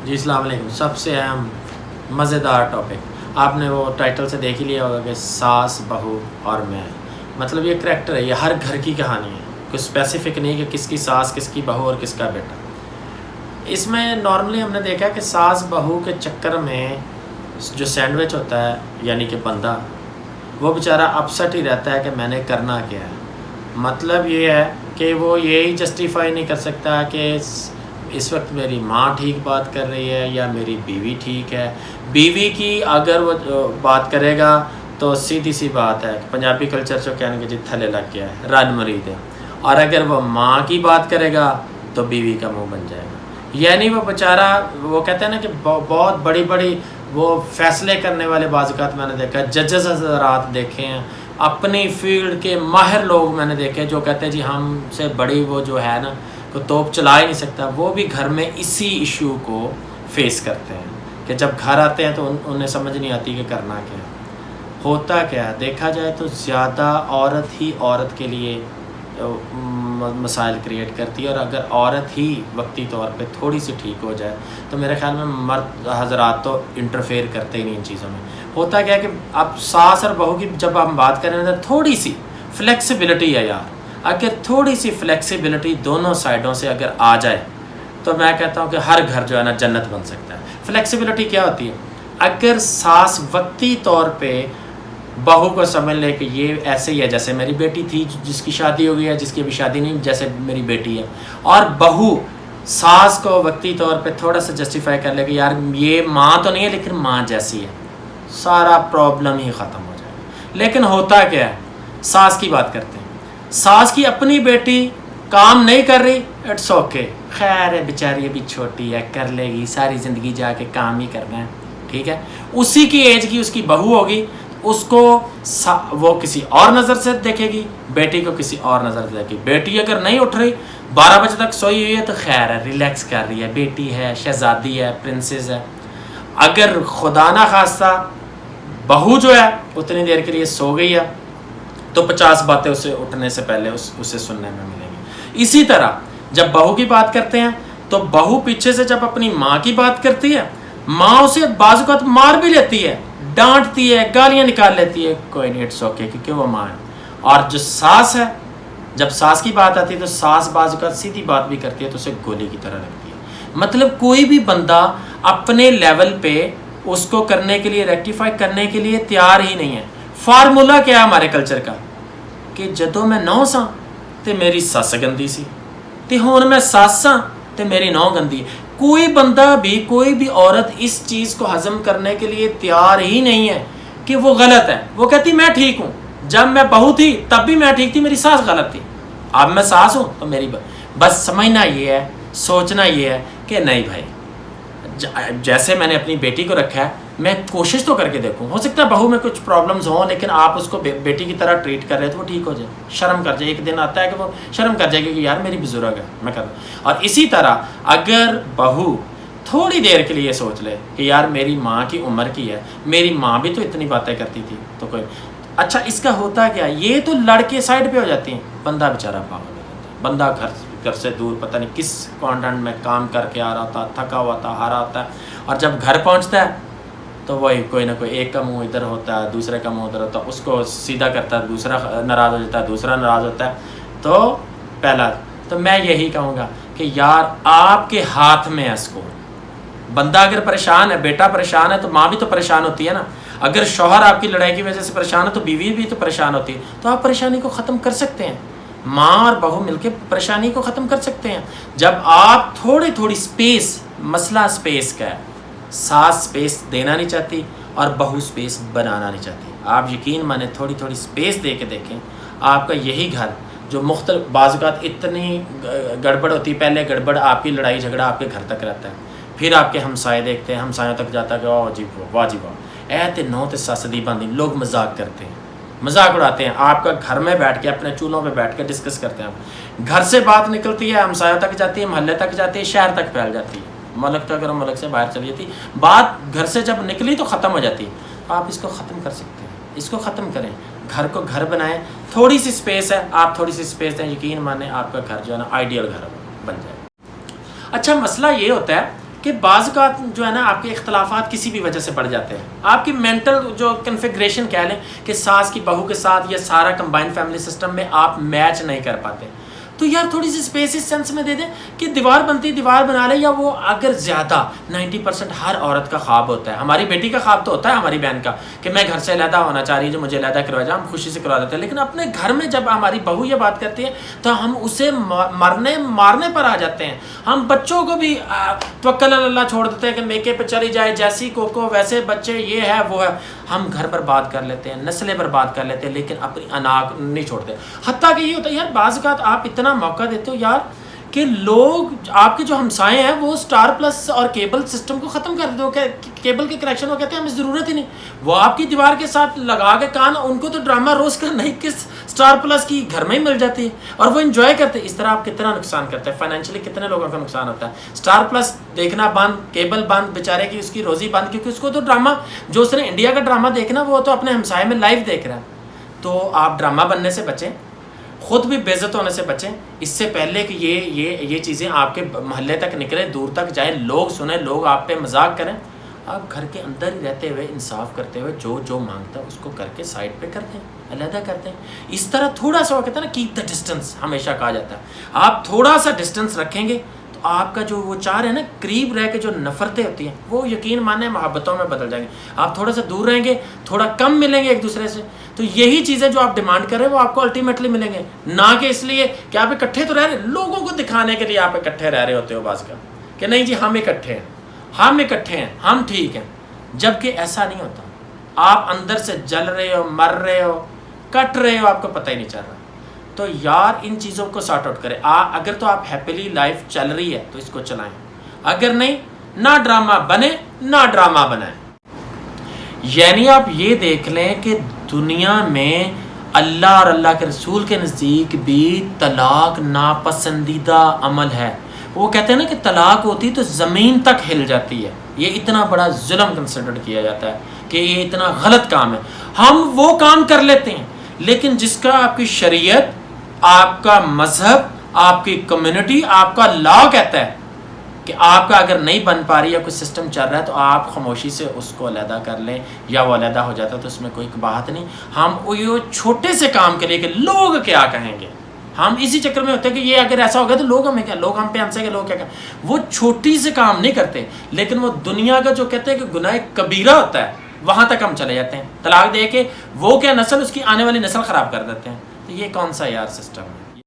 جی السلام علیکم. سب سے اہم مزیدار ٹاپک آپ نے وہ ٹائٹل سے دیکھ ہی لیا ہوگا کہ ساس بہو اور میں. مطلب یہ کریکٹر ہے, یہ ہر گھر کی کہانی ہے, کوئی اسپیسیفک نہیں کہ کس کی ساس کس کی بہو اور کس کا بیٹا. اس میں نارملی ہم نے دیکھا ہے کہ ساس بہو کے چکر میں جو سینڈوچ ہوتا ہے یعنی کہ بندہ, وہ بیچارہ اپسٹ ہی رہتا ہے کہ میں نے کرنا کیا ہے. مطلب یہ ہے کہ وہ یہی جسٹیفائی نہیں کر سکتا کہ اس وقت میری ماں ٹھیک بات کر رہی ہے یا میری بیوی ٹھیک ہے. بیوی کی اگر وہ بات کرے گا تو سیدھی سی بات ہے, پنجابی کلچر سے کہنے کہ جی تھلے لگ گیا ہے, رن مرید ہے. اور اگر وہ ماں کی بات کرے گا تو بیوی کا منہ بن جائے گا. یعنی وہ بیچارہ, وہ کہتے ہیں نا کہ بہت بڑی بڑی وہ فیصلے کرنے والے بعض اوقات میں نے دیکھا, ججز حضرات دیکھے ہیں, اپنی فیلڈ کے ماہر لوگ میں نے دیکھے جو کہتے ہیں جی ہم سے بڑی وہ جو ہے نا کو توپ چلا ہی نہیں سکتا, وہ بھی گھر میں اسی ایشو کو فیس کرتے ہیں کہ جب گھر آتے ہیں تو انہیں سمجھ نہیں آتی کہ کرنا کیا ہوتا. کیا دیکھا جائے تو زیادہ عورت ہی عورت کے لیے مسائل کریٹ کرتی ہے, اور اگر عورت ہی وقتی طور پہ تھوڑی سی ٹھیک ہو جائے تو میرے خیال میں مرد حضرات تو انٹرفیئر کرتے ہی نہیں ان چیزوں میں. ہوتا کیا ہے کہ اب ساس اور بہو کی جب ہم بات کریں تو تھوڑی سی فلیکسیبلٹی ہے یار. اگر تھوڑی سی فلیکسیبلٹی دونوں سائڈوں سے اگر آ جائے تو میں کہتا ہوں کہ ہر گھر جو ہے نا جنت بن سکتا ہے. فلیکسیبلٹی کیا ہوتی ہے؟ اگر ساس وقتی طور پہ بہو کو سمجھ لے کہ یہ ایسے ہی ہے جیسے میری بیٹی تھی جس کی شادی ہو گئی ہے, جس کی ابھی شادی نہیں, جیسے میری بیٹی ہے, اور بہو ساس کو وقتی طور پہ تھوڑا سا جسٹیفائی کر لے کہ یار یہ ماں تو نہیں ہے لیکن ماں جیسی ہے, سارا پرابلم ہی ختم ہو جائے گا. لیکن ہوتا کیا ہے, ساس کی بات کرتے ہیں, ساس کی اپنی بیٹی کام نہیں کر رہی, اٹس اوکے, خیر ہے بیچاری ابھی چھوٹی ہے, کر لے گی, ساری زندگی جا کے کام ہی کرنا ہے, ٹھیک ہے. اسی کی ایج کی اس کی بہو ہوگی, اس کو وہ کسی اور نظر سے دیکھے گی, بیٹی کو کسی اور نظر سے دیکھے گی. بیٹی اگر نہیں اٹھ رہی 12 بجے تک سوئی ہوئی ہے تو خیر ہے, ریلیکس کر رہی ہے, بیٹی ہے, شہزادی ہے, پرنسس ہے. اگر خدا نہ خواستہ بہو جو ہے اتنی دیر کے لیے سو گئی ہے تو 50 باتیں اسے اٹھنے سے پہلے اسے سننے میں ملیں گی. اسی طرح جب بہو کی بات کرتے ہیں تو بہو پیچھے سے جب اپنی ماں کی بات کرتی ہے, ماں اسے بعض اوقات مار بھی لیتی ہے, ڈانٹتی ہے, گالیاں نکال لیتی ہے, کوئی نہیں, اٹس اوکے, کیونکہ وہ ماں ہے. اور جو ساس ہے, جب ساس کی بات آتی ہے تو ساس بعض اوقات سیدھی بات بھی کرتی ہے تو اسے گولی کی طرح لگتی ہے. مطلب کوئی بھی بندہ اپنے لیول پہ اس کو کرنے کے لیے, ریکٹیفائی کرنے کے لیے تیار ہی نہیں ہے. فارمولا کیا ہے ہمارے کلچر کا کہ جدوں میں نو ساں تے میری سس گندی سی, تے ہن میں سس ہاں تے میری نو گندی ہے. کوئی بندہ بھی, کوئی بھی عورت اس چیز کو ہضم کرنے کے لیے تیار ہی نہیں ہے کہ وہ غلط ہے. وہ کہتی میں ٹھیک ہوں, جب میں بہو تھی تب بھی میں ٹھیک تھی, میری ساس غلط تھی, اب میں ساس ہوں تو میری بس سمجھنا یہ ہے, سوچنا یہ ہے کہ نہیں بھائی, جیسے میں نے اپنی بیٹی کو رکھا ہے میں کوشش تو کر کے دیکھوں. ہو سکتا ہے بہو میں کچھ پرابلمز ہوں لیکن آپ اس کو بیٹی کی طرح ٹریٹ کر رہے تو وہ ٹھیک ہو جائے, شرم کر جائے. ایک دن آتا ہے کہ وہ شرم کر جائے گی کہ یار میری بزرگ ہے, میں کر دوں. اور اسی طرح اگر بہو تھوڑی دیر کے لیے سوچ لے کہ یار میری ماں کی عمر کی ہے, میری ماں بھی تو اتنی باتیں کرتی تھی, تو کوئی اچھا اس کا ہوتا کیا, یہ تو لڑکے سائڈ پہ ہو جاتی ہیں, بندہ بیچارہ پاگل ہو جاتا ہے. بندہ گھر سے دور پتہ نہیں کس کانٹینٹ میں کام کر کے آ رہا ہوتا, تھکا ہوا ہوتا, ہارا ہوتا ہے, اور جب گھر پہنچتا ہے تو وہی کوئی نہ کوئی, ایک کا منہ ادھر ہوتا ہے, دوسرے کا منہ ادھر ہوتا ہے, اس کو سیدھا کرتا ہے, دوسرا ناراض ہو جاتا ہے, دوسرا ناراض ہوتا ہے. تو پہلا تو میں یہی کہوں گا کہ یار آپ کے ہاتھ میں ہے اس کو. بندہ اگر پریشان ہے, بیٹا پریشان ہے تو ماں بھی تو پریشان ہوتی ہے نا. اگر شوہر آپ کی لڑائی کی وجہ سے پریشان ہے تو بیوی بھی تو پریشان ہوتی ہے. تو آپ پریشانی کو ختم کر سکتے ہیں, ماں اور بہو مل کے پریشانی کو ختم کر سکتے ہیں. جب آپ تھوڑی سپیس, مسئلہ سپیس کا ہے, ساس سپیس دینا نہیں چاہتی اور بہو سپیس بنانا نہیں چاہتی. آپ یقین مانیں تھوڑی سپیس دے کے دیکھیں, آپ کا یہی گھر جو مختلف بعض اوقات اتنی گڑبڑ ہوتی ہے, پہلے گڑبڑ آپ کی لڑائی جھگڑا آپ کے گھر تک رہتا ہے, پھر آپ کے ہمسائے دیکھتے ہیں, ہمسایوں تک جاتا ہے کہ واہ جی واہ جی واہ, اے تے نو تے سس دی باندھی. لوگ مذاق کرتے ہیں, مذاق اڑاتے ہیں, آپ کا گھر میں بیٹھ کے اپنے چولہوں پہ بیٹھ کے ڈسکس کرتے ہیں. گھر سے بات نکلتی ہے, ہمسایوں تک جاتی ہے, محلے تک جاتی ہے, شہر تک پھیل جاتی ہے, ملک تک, اگر ملک سے باہر چلی جاتی. بات گھر سے جب نکلی تو ختم ہو جاتی. آپ اس کو ختم کر سکتے ہیں, اس کو ختم کریں, گھر کو گھر بنائیں. تھوڑی سی سپیس ہے, آپ تھوڑی سی سپیس دیں, یقین مانیں آپ کا گھر جو ہے نا آئیڈیل گھر بن جائے. اچھا مسئلہ یہ ہوتا ہے کہ بعض اوقات جو ہے نا آپ کے اختلافات کسی بھی وجہ سے بڑھ جاتے ہیں، آپ کی مینٹل جو کنفیگریشن کہہ لیں کہ ساس کی بہو کے ساتھ یا سارا کمبائنڈ فیملی سسٹم میں آپ میچ نہیں کر پاتے، تو یار تھوڑی سی اسپیس اس سینس میں دے دیں کہ دیوار بنتی دیوار بنا لے، یا وہ اگر زیادہ 90% ہر عورت کا خواب ہوتا ہے، ہماری بیٹی کا خواب تو ہوتا ہے ہماری بہن کا کہ میں گھر سے علیحدہ ہونا چاہ رہی ہوں، جو مجھے علیحدہ کروا جائے، ہم خوشی سے کروا دیتے ہیں، لیکن اپنے گھر میں جب ہماری بہو یہ بات کرتی ہے تو ہم اسے مارنے پر آ جاتے ہیں، ہم بچوں کو بھی توکل اللہ چھوڑ دیتے ہیں کہ میکے پہ چلی جائے، جیسی کوکو ویسے بچے، یہ ہے وہ ہے، ہم گھر برباد کر لیتے ہیں، نسلیں برباد کر لیتے ہیں، لیکن اپنی اناق نہیں چھوڑتے۔ حتیٰ کہ یہ ہوتا ہے یار بعض اوقات آپ اتنا موقع دیتے ہو یار کہ لوگ آپ کے جو ہمسائے ہیں وہ سٹار پلس اور کیبل سسٹم کو ختم کر دیتے ہو، کیبل کے کنیکشن وہ کہتے ہیں ہمیں ضرورت ہی نہیں، وہ آپ کی دیوار کے ساتھ لگا کے کان، ان کو تو ڈرامہ روز کا نہیں کس سٹار پلس کی گھر میں ہی مل جاتی ہے اور وہ انجوائے کرتے ہیں۔ اس طرح آپ کتنا نقصان کرتے ہیں، فائنینشلی کتنے لوگوں کا نقصان ہوتا ہے۔ سٹار پلس دیکھنا بند، کیبل بند، بیچارے کی اس کی روزی بند، کیونکہ اس کو تو ڈرامہ جو اس نے انڈیا کا ڈرامہ دیکھنا وہ تو اپنے ہمسائے میں لائیو دیکھ رہا ہے۔ تو آپ ڈرامہ بننے سے بچیں، خود بھی بے عزت ہونے سے بچیں، اس سے پہلے کہ یہ چیزیں آپ کے محلے تک نکلیں، دور تک جائیں، لوگ سنیں، لوگ آپ پہ مذاق کریں، آپ گھر کے اندر ہی رہتے ہوئے انصاف کرتے ہوئے جو مانگتا ہے اس کو کر کے سائڈ پہ کر دیں، علیحدہ کرتے ہیں۔ اس طرح تھوڑا سا وہ کہتا ہے نا کیپ دا ڈسٹینس، ہمیشہ کہا جاتا ہے، آپ تھوڑا سا ڈسٹینس رکھیں گے تو آپ کا جو وہ چار ہے نا قریب رہ کے جو نفرتیں ہوتی ہیں وہ یقین مانیں محبتوں میں بدل جائیں گے۔ آپ تھوڑا سا دور رہیں گے، تھوڑا کم ملیں گے ایک دوسرے سے، تو یہی چیزیں جو آپ ڈیمانڈ کر رہے ہیں وہ آپ کو الٹیمیٹلی ملیں گے، نہ کہ اس لیے کہ آپ اکٹھے تو رہ رہے، لوگوں کو دکھانے کے لیے آپ اکٹھے رہ رہے ہوتے ہو بعض کا کہ نہیں جی ہم اکٹھے ہیں، ہم ٹھیک ہیں، جبکہ ایسا نہیں ہوتا۔ آپ اندر سے جل رہے ہو، مر رہے ہو، کٹ رہے ہو، آپ کو پتہ ہی نہیں چل رہا۔ تو یار ان چیزوں کو سارٹ آؤٹ کریں۔ اگر تو آپ ہیپیلی لائف چل رہی ہے تو اس کو چلائیں، اگر نہیں نہ ڈرامہ بنے نہ ڈرامہ بنائیں۔ یعنی آپ یہ دیکھ لیں کہ دنیا میں اللہ اور اللہ کے رسول کے نزدیک بھی طلاق ناپسندیدہ عمل ہے۔ وہ کہتے ہیں نا کہ طلاق ہوتی تو زمین تک ہل جاتی ہے، یہ اتنا بڑا ظلم کنسیڈر کیا جاتا ہے کہ یہ اتنا غلط کام ہے۔ ہم وہ کام کر لیتے ہیں لیکن جس کا آپ کی شریعت، آپ کا مذہب، آپ کی کمیونٹی، آپ کا لا کہتا ہے کہ آپ کا اگر نہیں بن پا رہی ہے، کوئی سسٹم چل رہا ہے تو آپ خاموشی سے اس کو علیحدہ کر لیں، یا وہ علیحدہ ہو جاتا ہے تو اس میں کوئی بات نہیں۔ ہم وہ چھوٹے سے کام کے لیے کہ لوگ کیا کہیں گے، ہم اسی چکر میں ہوتے ہیں کہ یہ اگر ایسا ہو گیا تو لوگ ہمیں کیا، لوگ ہم پہ ہم سے کہ لوگ کیا کہیں، وہ چھوٹی سے کام نہیں کرتے، لیکن وہ دنیا کا جو کہتے ہیں کہ گناہ کبیرہ ہوتا ہے وہاں تک ہم چلے جاتے ہیں، طلاق دے کے وہ کیا نسل، اس کی آنے والی نسل خراب کر دیتے ہیں۔ تو یہ کون سا یار سسٹم ہے؟